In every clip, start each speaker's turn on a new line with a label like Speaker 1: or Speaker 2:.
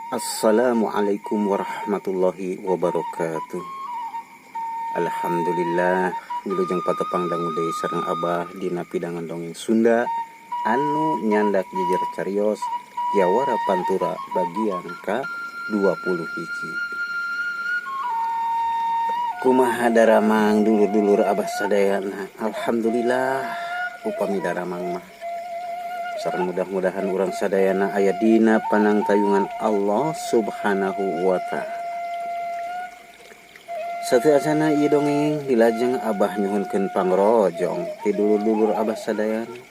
Speaker 1: Assalamualaikum warahmatullahi wabarakatuh. Alhamdulillah wilujeng patepang dangudeui sareng Abah dina pidangan dongeng Sunda anu nyandak jejer carios Jawara Pantura bagian ka-21. Kumaha daramang dulur-dulur Abah sadayana. Alhamdulillah upami daramang mah sareng mudah-mudahan urang sadayana aya dina panangtayungan Allah Subhanahu wa ta'ala. Sateasana ieu dongeng dilajeng Abah nyuhunkeun pangrojong ti dulur-dulur Abah sadayana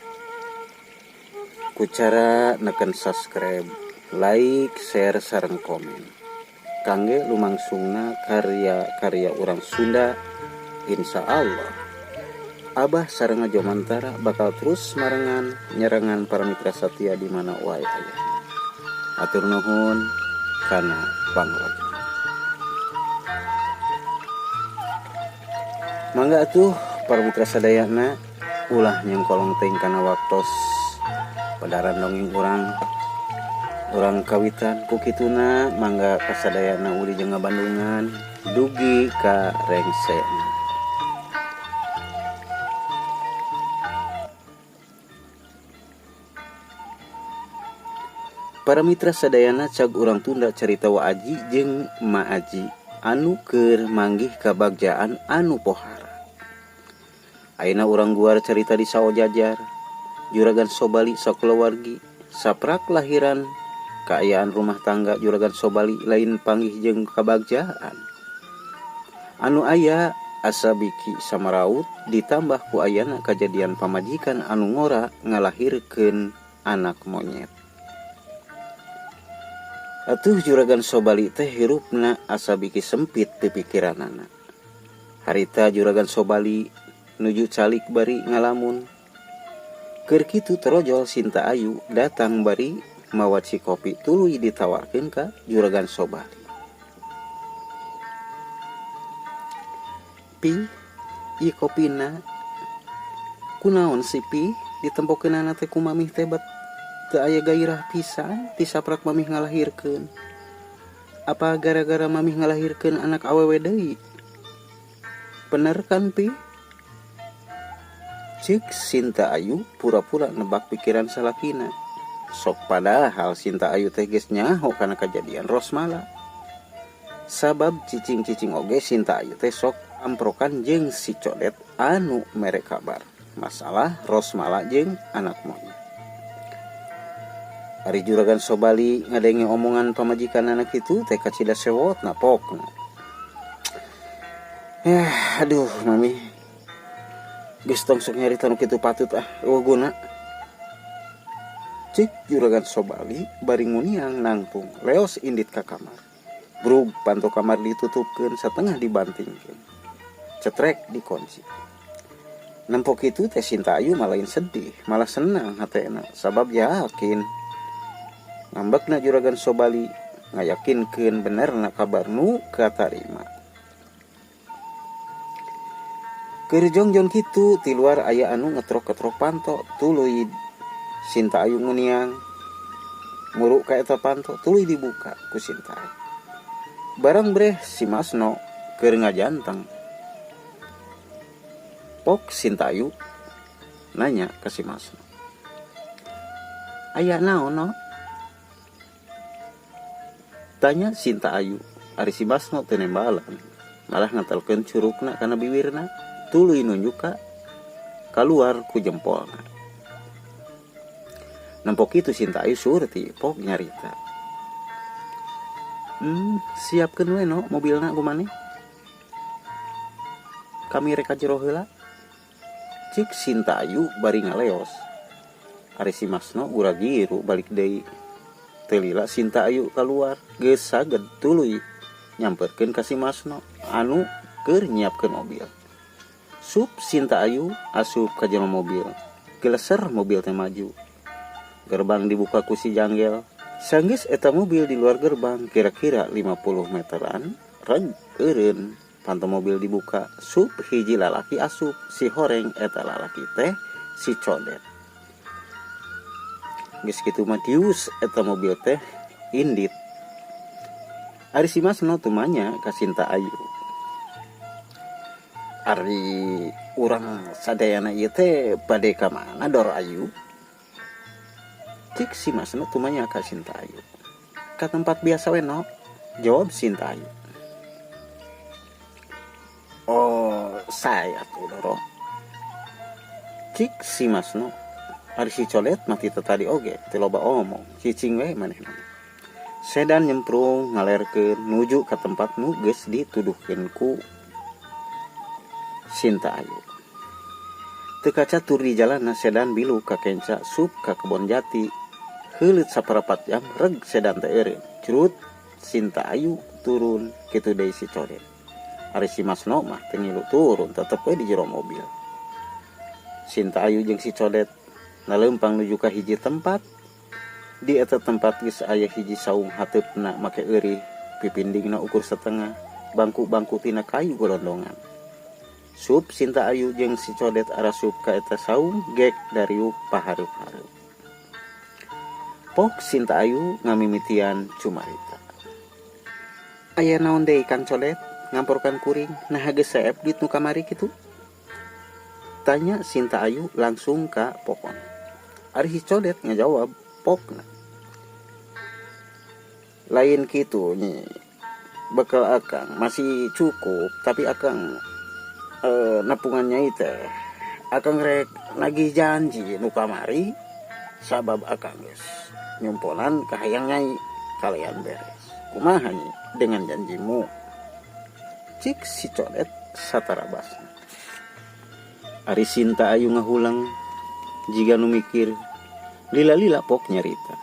Speaker 1: ku cara neken subscribe, like, share sareng komen kangge lumangsungna karya-karya urang Sunda. Insyaallah Abah sareng Jomantara bakal terus marengan nyerangan para mitra satya di mana wae aya. Atur nuhun kana pangrojong. Mangga atuh para mitra sadayana ulah nyengkolong teuing kana waktos padaran dongeng urang kawitan ku kituna mangga kasadayana uli jeung ngabandungan dugi ka rengsena. Para mitra sadayana cag urang tunda carita wa aji jeung ma aji anu keur manggih ka bagjaan anu pohara. Ayeuna urang guar carita di sawo jajar juragan Sobali sakulawargi saprak lahiran kaayaan rumah tangga juragan Sobali lain panggih jeung kabagjaan anu aya asa biki samaraut ditambah ku ayana kajadian pamajikan anu ngora ngalahirkeun anak monyet. Atuh juragan Sobali teh hirupna asa biki sempit ti pikiranana. Harita juragan Sobali nuju calik bari ngalamun. Keur kitu terojol Sinta Ayu datang bari mawa ci kopi tuluy ditawarkeun ka juragan Sobali. Pi, ieu kopina kunaon si Pi ditempokeunana teh ku mamih teh teu aya gairah pisan ti saprak mamih ngalahirkeun. Apa gara-gara mamih ngalahirkeun anak awewe deui? Bener kan Pi? Ceuk Sinta Ayu pura-pura nebak pikiran salakina. Sok padahal Sinta Ayu teh geus nyaho kana kajadian rosmala. Sabab cicing-cicing oge Sinta Ayu teh sok amprokan jeung si codet anu mere kabar masalah rosmala jeung anak monyet. Ari juragan Sobali ngadenge omongan pamajikan anak itu teh kacida sewot napokna. Aduh mami geus tong sok nyarita nu kitu patut eueuguna. Cik juragan Sobali bari nguniang nangtung leos indit ka kamar. Brug panto kamar ditutupkeun satengah dibantingkeun. Cetrek dikunci. Nempok kitu teh Sinta Ayu malah sedih, malah senang hatena sabab yakin ngambekna juragan Sobali ngayakinkeun benerna kabar nu katarima. Keur jongjon kitu ti luar aya anu ngetrok-ketrok panto tuluy Sinta Ayu nguniang muru ka eta panto tuluy dibuka ku Sinta Ayu. Barang breh si Masno keur ngajanteng. Pok Sinta Ayu nanya ka si Masno. Aya naon no? Tanya Sinta Ayu. Ari si Masno teu nembalan, malah ngantelkeun curugna kana bibirna, tuluy nunjuk ka kaluar ku jempolna. Nempok itu Sinta Ayu surti pok nyarita. Siapkeun we no mobilna kumaneh. Kami rek jero heula. Cik Sinta Ayu bari ngaleos. Ari si Masno gura giru balik deui. Teu lila Sinta Ayu kaluar geus saged tuluy nyamperkeun ka si Masno anu keur nyiapkeun mobil. Sup Sinta Ayu asup ka jero mobil. Geleser mobil teh maju. Gerbang dibuka ku si janggel. Sanggeus eta mobil di luar gerbang kira-kira 50 meteran reg eureun panto mobil dibuka. Sup hiji lalaki asup si horeng eta lalaki teh si codet. Geus kitu mah dius eta mobil teh indit Ari si Masno tumanya ka Sinta Ayu. Ari urang sadayana ieu teh bade ka mana Dor Ayu? Cik si Masno tumanya ka Sinta Ayu. Ka tempat biasa we no? Jawab Sinta Ayu. Oh, saya tuh Doro. Cik si Masno. Ari si Colet mati tadi oge, teu loba omong. Cicing we manehna. Sedan nyemprung ngalerkeun nuju ka tempat nu geus dituduhkeun ku Sinta Ayu. Teu kacatur di jalanna sedan bilu ka kenca sup ka kebon jati. Heuleut saparapat jam reg sedan teh eureun. Curut Sinta Ayu turun kitu deui si Codet. Ari si Masno mah teu ngilu turun, tetep we di jero mobil. Sinta Ayu jeung si Codet naleumpang nuju ka hiji tempat. Di eta tempat geus aya hiji saung hateupna make eueuh, pipindingna ukur setengah, bangku-bangku tina kayu golondongan. Sup Sinta Ayu jeung si Codet arasup ka eta saung gek dariuk pahareup-hareup. Pok Sinta Ayu ngamimitian cumarita. Aya naon deui Kang Codet? Ngamporkan kuring, nah geus saep di nu kamari kitu? Tanya Sinta Ayu langsung ka pokon. Ari si Codet ngajawab, pokna. Lain kitu nyi. Bekal akang masih cukup, tapi akang napungannya itu akang rek nagih janji nu kamari sabab akang geus nyumponan kahayang nyai kalian beres. Kumaha nyi dengan janjimu? Cik si Codet satarabasna. Ari Sinta Ayu ngahulang jiga nu mikir lila-lila pok nyarita.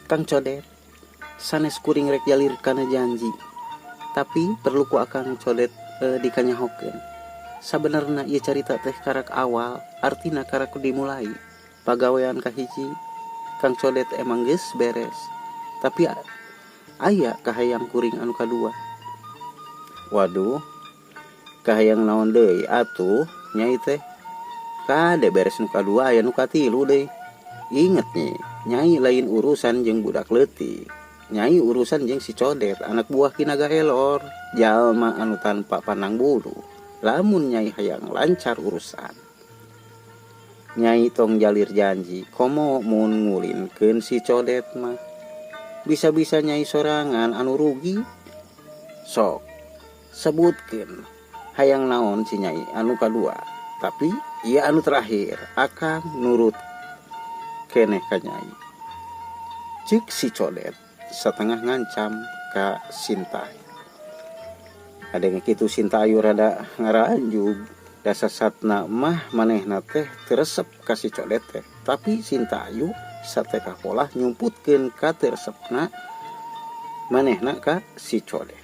Speaker 1: Kang Codet, sanes kuring rek jalir kana janji. Tapi perlu ku akang Codet dikanyahokeun. Sabenerna ieu carita teh karak awal, artina karak dimulai. Pagawean kahiji Kang Codet emang geus beres. Tapi aya kahayang kuring anu kadua. Waduh, kahayang naon deui atuh nyai teh? Kade beres nu kadua aya nu katilu deui. Inget nih, nyai lain urusan jeung budak leutik. Nyai urusan jeung si Codet, anak buah Kinaga Elor, jalma anu tanpa pandang bulu. Lamun nyai hayang lancar urusan, nyai tong jalir janji, komo mun ngulinkeun si Codet mah. Bisa-bisa nyai sorangan anu rugi. Sok, sebutkeun hayang naon si nyai anu kadua. Tapi ieu anu terakhir, akang nurut keneh ka nyai. Cik si Codet setengah ngancam ka Sinta. Adenge kitu Sinta Ayu rada ngaranjug, dasasatna mah manehna teh teresep ka si Codet teh. Tapi Sinta Ayu sateka polah nyumputkeun ka teresepna manehna ka si Codet.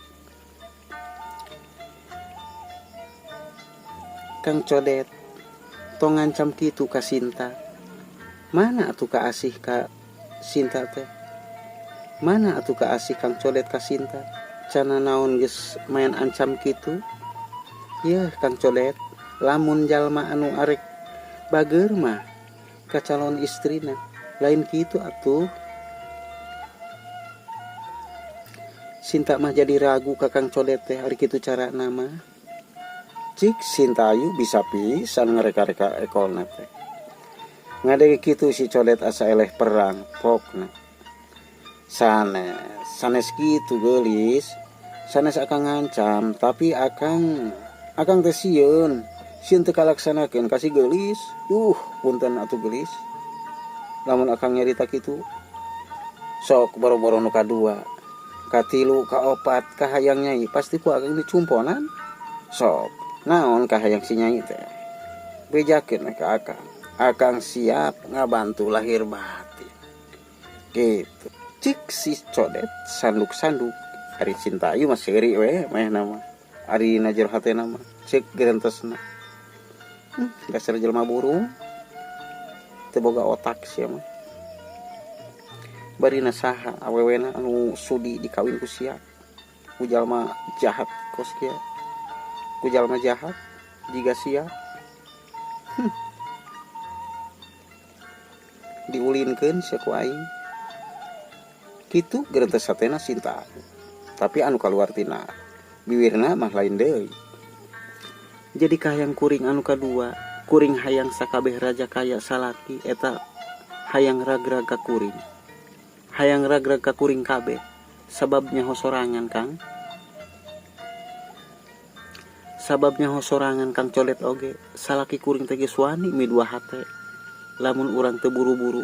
Speaker 1: Kang Codet tong ngancam kitu ka Sinta. Mana atuh ka asih ka Sinta teh? Mana atuh ka asih Kang Codet ka Sinta? Cana naon geus main ancam kitu? Yeuh Kang Codet, lamun jalma anu arek bageur mah ka calon istrina, lain kitu atuh. Sinta mah jadi ragu ka Kang Codet teh ari kitu carana mah. Cik Sinta Ayu bisa pisan ngareka-reka ekolna teh. Ngadege kitu si Codet asa eleh perang pokna. Sanes kitu geulis, sanes akang ngancam, tapi akang teh sieun teu kalaksanakeun kasih geulis. Punten atuh geulis. Lamun akang nyarita kitu, sok boro-boro nu kadua, katilu, kaopat, kahayang nyai pasti ku akang dicumponan. Sok, naon kahayang si nyai teh? Bejakeun ka akang. Akang siap ngabantu lahir batin. Gitu. Cik si Codet sanduk-sanduk. Ari Sinta Ayu mah seuri we meh nama. Ari na jero hatena mah cek gerentesna. Dasar jelema burung. Teu boga otak sia mah. Bari na saha awewena anu sudi dikawin ku sia. Ku jalma jahat kos kieu. Ku jalma jahat jiga sia. Diulinkeun sia ku aing. Kitu gerentes satena Sinta Ayu. tapi anu kaluar tina bibirna mah lain deui. Jadi kahayang kuring anu kadua, kuring hayang sakabeh raja kaya salaki eta hayang ragrag ka kuring. Hayang ragrag ka kuring kabeh. Sababnya hosorangan Kang. Sababnya hosorangan Kang Colet oge, salaki kuring teh geus wani midua hate. Lamun urang teu buru-buru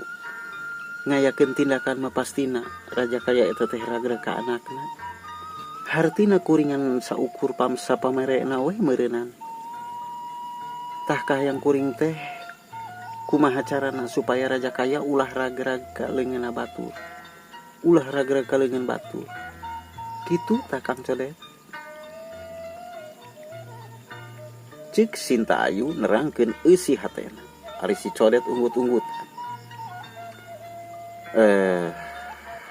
Speaker 1: ngayakeun tindakan mah pastina raja kaya eta teh ragrag ka anakna. Hartina kuringan saukur sapamerena we meureunnan. Tah kahayang kuring teh kumaha carana supaya raja kaya ulah ragrag ka leungeunna batur. Ulah ragrag ka leungeun batur. Kitu tah Kang Colet. Cik Sinta Ayu nerangkeun eusi hatena. Ari si Colet unggut-unggut.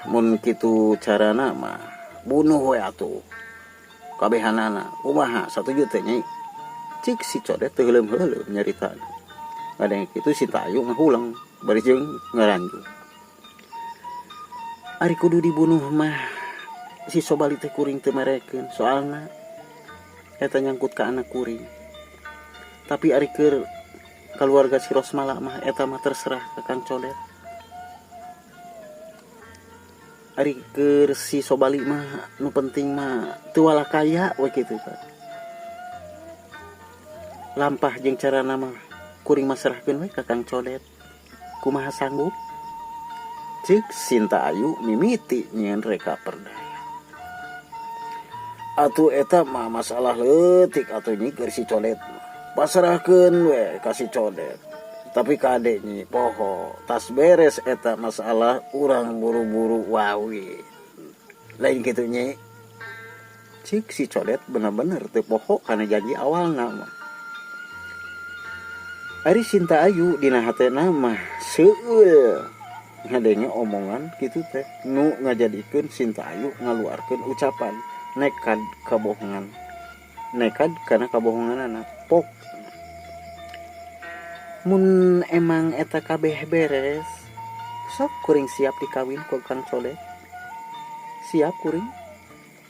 Speaker 1: Mun kitu carana mah bunuh we atuh. Kabehanana kumaha satuju teh nyai. Cik si Colet teu heuleum-heuleum nyaritana. Ngadeng kitu Sinta Ayu ngahulang bari jeung ngaranjung. Ari kudu dibunuh mah si Sobali teh kuring teu merekeun soalna eta nyangkut ka anak kuring. Tapi ari keur keluarga si Rosmala mah eta mah terserah ka Kang Colet. Ari keur si Sobali mah nu penting mah teu wala kaya we kitu kan. Lampah jeung carana mah kuring mah serahkeun we ka Kang Colet. Kumaha sanggup? Cik Sinta Ayu mimiti nyieun reka perdaya. Atuh eta mah masalah leutik atuh nyi keur si Colet. Pasrahkeun we ka si Colet. Tapi kade nyi poho tas beres eta masalah urang buru-buru wawi. Lain kitu nyi. Cik si Colet bener-bener teu poho kana janji awalna mah. Ari Sinta Ayu dina hatena mah seueul ngadenge omongan kitu teh nu ngajadikeun Sinta Ayu ngaluarkeun ucapan nekad kabohongan. Nekad kana kabohonganana pok. Mun emang eta kabeh beres, sok kuring siap dikawin ku Kang Colet. Siap kuring.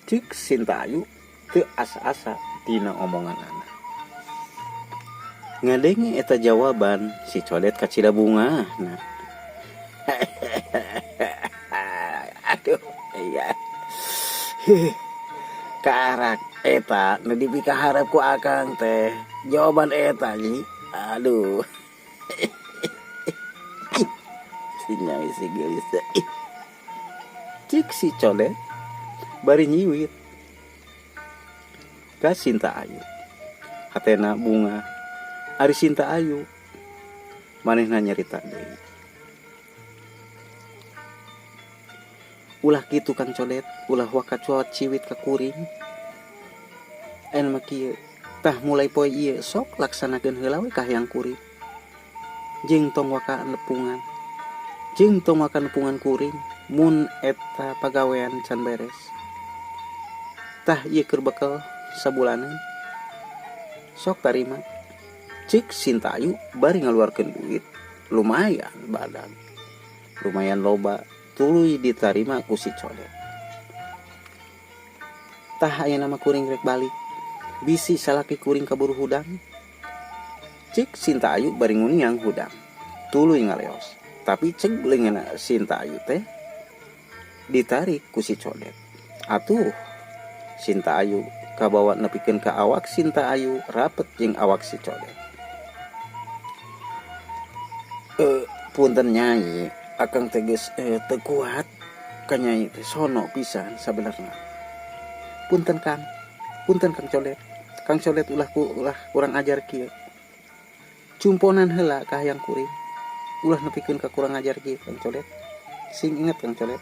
Speaker 1: Cik Sinta Ayu teu asa-asa dina omonganana. Ngadenge eta jawaban si Colet ka Cilabunga. Nah. Aduh, iya. Karak eta nu dipikaharep ku akang teh. Jawaban eta nyi. Aduh. Sinyai si gelis. Cik si Colet bari nyiwit ka Sinta Ayu. Hatena bunga. Ari Sinta Ayu manehna nyarita deui. Ulah kitu Kang Colet, ulah wakacuat ciwit ka kuring. Anu mah kieu, tah mulai poe ieu sok laksanakeun heula we kahayang kuring. Jeung tong waka nepungan. Jeung tong waka nepungan kuring mun eta pagawean can beres. Tah ieu keur bekel sabulanan. Sok tarima. Cik Sinta Ayu bari ngaluarkeun duit lumayan badan. Lumayan loba tuluy ditarima ku si Colet. Tah aya nama kuring rek balik. Bisi salaki kuring kaburu hudang. Cik Sinta Ayu bari nguniang hudang. Tuluy ngaleos. Tapi cek leungeunna Sinta Ayu teh ditarik ku si Colet. Atuh Sinta Ayu kabawa nepikeun ka awak Sinta Ayu rapet jeung awak si Colet. Punten Nyai, akang teh geus teu kuat ka Nyai teh sono pisan sabenerna. Punten Kang Colet. Kang Colet ulah kurang ajar kieu. Cumponan heula ka hayang kuring. Ulah nepikeun ka kurang ajar kieu Kang Colet. Sing inget Kang Colet.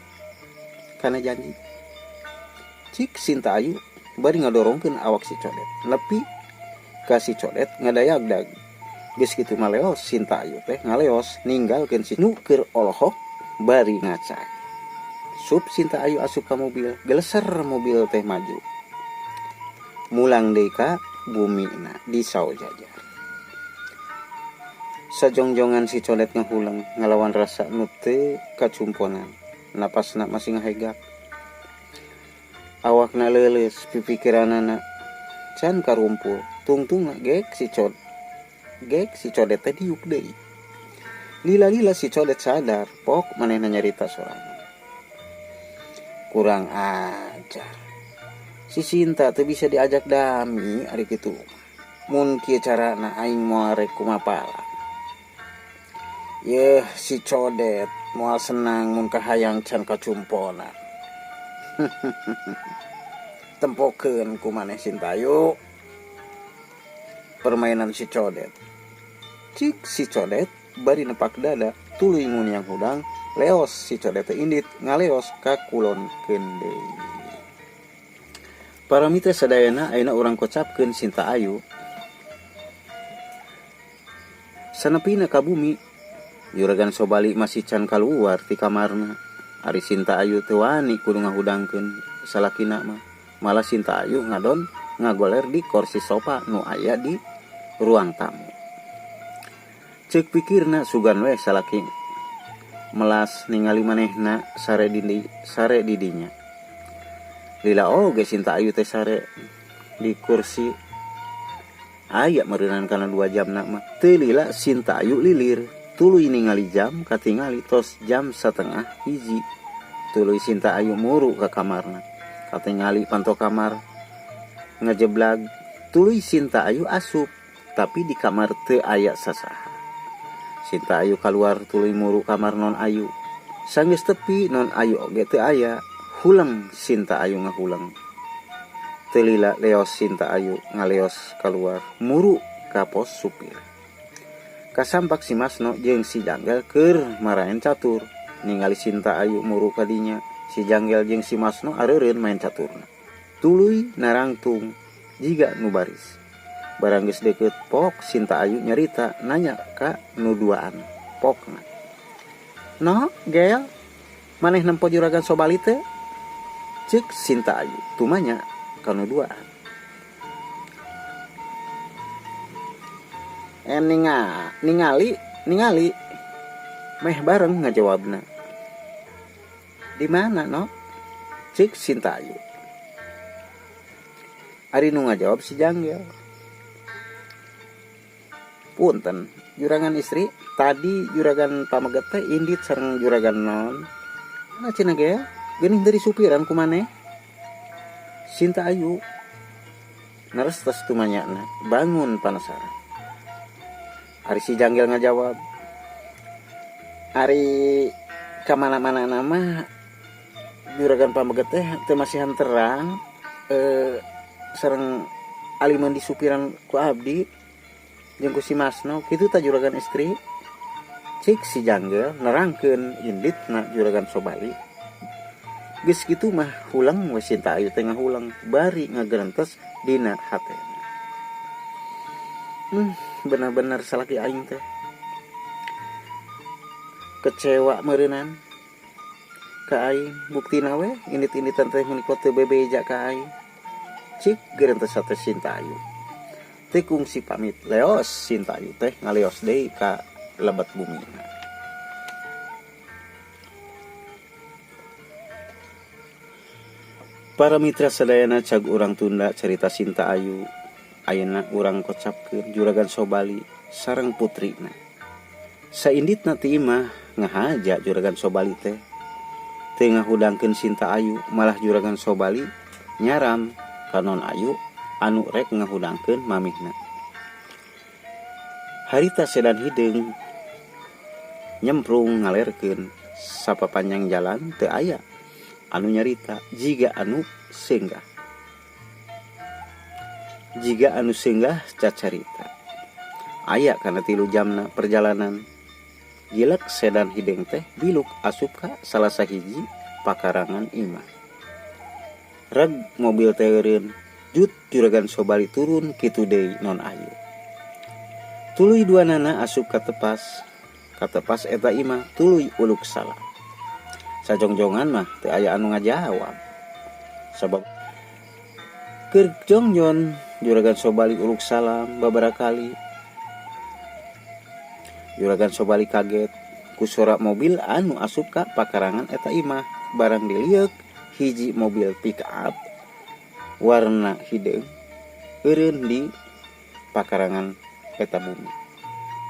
Speaker 1: Kana janji. Cik Sinta Ayu bari ngadorongkeun awak si Colet. Nepi ka si Colet ngadayagdag. Geus kitu maleos Sinta Ayu teh ngaleos ninggalkeun si nu keur olohok bari ngacak. Sup Sinta Ayu asup ka mobil, geleser mobil teh maju. Mulang deui ka bumina di Saujajar. Sajongjongan si Colet ngahulang ngalawan rasa nu teu kacumponan. Napasna masih ngahegak. awakna leuleus pipikiranana can karumpul tungtungna gek si codet teh diuk deui. Lila-lila si codet sadar pok manehna nyarita sorangan. Kurang ajar. Si Sinta teu bisa diajak dami ari kitu. Mun kieu carana aing moal rek kumapalan. Yeuh si codet moal senang mun kahayang can kacumponan. Tempokeun ku maneh Sintayu. Permainan si codet. Cik si codet bari nepak dada tuluy nguniang hudang leos si codet teh indit ngaleos ka kulon deui. Para mitra sadayana ayeuna urang kocapkeun Sinta Ayu. Sanepina ka bumi juragan Sobali masih can kaluar ti kamarna. Ari Sinta Ayu teu wani kudu ngahudangkeun salakina mah. Malah Sinta Ayu ngadon ngagoler di kursi sofa nu aya di ruang tamu. Ceuk pikirna sugan we salaki melas ningali manehna sare didinya. Lila oge Sinta Ayu teh sare di kursi aya meureunana kana 2 jamna mah. Teu lila Sinta Ayu lilir tuluy ningali jam katingali tos jam 12:30. Tuluy Sinta Ayu muru ka kamarna katingali panto kamar ngejeblag. Tuluy Sinta Ayu asup tapi di kamar teu aya sasaha. Sinta Ayu kaluar tuluy muru kamar Non Ayu. Sanggeus tepi Non Ayu oge teu aya. Hulang Sinta Ayu ngahulang. Teu lila leos Sinta Ayu ngaleos kaluar muru ka pos supir. Kasampak si Masno jeung si Janggel keur maraen catur. Ningali Sinta Ayu muru ka dinya, si Janggel jeung si Masno areureun main caturna. Tuluy narangtung jiga nu baris. Barang geus deukeut pok Sinta Ayu nyarita nanya ka nu duaan pokna. "No, Gel, maneh nempo juragan Sobali teh?" Ceuk Sinta Ayu tumanya ka nu duaan. Ningali meh bareng ngajawabna. "Di mana, No?" Ceuk Sinta Ayu. Ari nu ngajawab si Janggel. "Punten, juragan istri, tadi juragan pameget teh indit sareng juragan Non. Nah cenah ge, geuning dari supiran ku maneh?" Sinta Ayu narestes tumanyana, bangun penasaran. Ari si Janggel ngajawab, "Ari ka mana-mana mah juragan pameget teh teu masihan terang sareng aliman di supiran ku abdi jeung ku si Masno, kitu ta juragan istri?" Cik si Janggel nerangkeun inditna juragan Sobali. Geus kitu mah hulang we Sinta Ayu teh ngahulang bari ngagerentes dina hatena. Benar-benar salaki aing teh. Kecewa meureunan ka aing, buktina we indit-inditan teh menika teu bebeja ka aing. Cik gerentes teh Sinta Ayu. Teh kungsi pamit leos Sinta Ayu teh ngaleos deui ka lebat bumina. Para mitra sadayana cag urang tunda cerita Sinta Ayu. Ayeuna urang kocapkeun juragan Sobali sareng putrina. Sainditna ti imah ngahaja juragan Sobali teh. Teu ngahudangkeun Sinta Ayu, malah juragan Sobali nyaram ka Non Ayu anu rek ngahudangkeun mamihna. Harita sedan hideung nyemprung ngalerkeun sapapanjang jalan teu aya anu nyarita jiga anu senggah cacarita. Aya kana 3 jamna perjalanan. Gilek sedan hideung teh biluk asup ka salah sahiji pakarangan imah. Reg mobil teh eureun, jut juragan Sobali turun kitu deui Non Ayu. Tuluy duanana asup ka tepas eta imah tuluy uluk salam. Sajongjongan mah teu aya anu ngajawab. Sabab keur jongjon juragan Sobali uluk salam babaraha kali. Juragan Sobali kaget ku suara mobil anu asup ka pakarangan eta imah. Barang diliuk hiji mobil pick up warna hideung eureun di pakarangan eta bumi.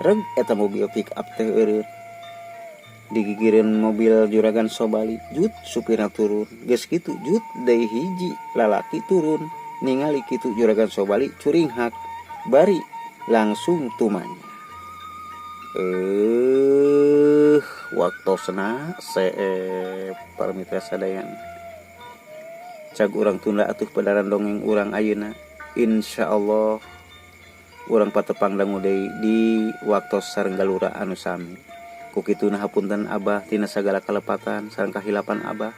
Speaker 1: Reg eta mobil pick up teh eureun digigireun mobil juragan Sobali, jut supirna turun, geus kitu jut deui hiji lalaki turun ningali kitu juragan Sobali curing hak bari langsung tumanya. Waktosna seep para mitra sadayan. Cag urang tunda atuh padaran dongeng urang ayeuna. Insyaallah urang patepang dangu deui di waktos sareng galura anu sami. Ku kituna hapunten Abah tina sagala kalepatan sareng kahilapan Abah.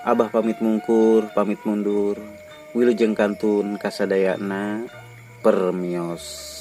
Speaker 1: Abah pamit mungkur, pamit mundur. Wilujeng kantun kasadayana permios.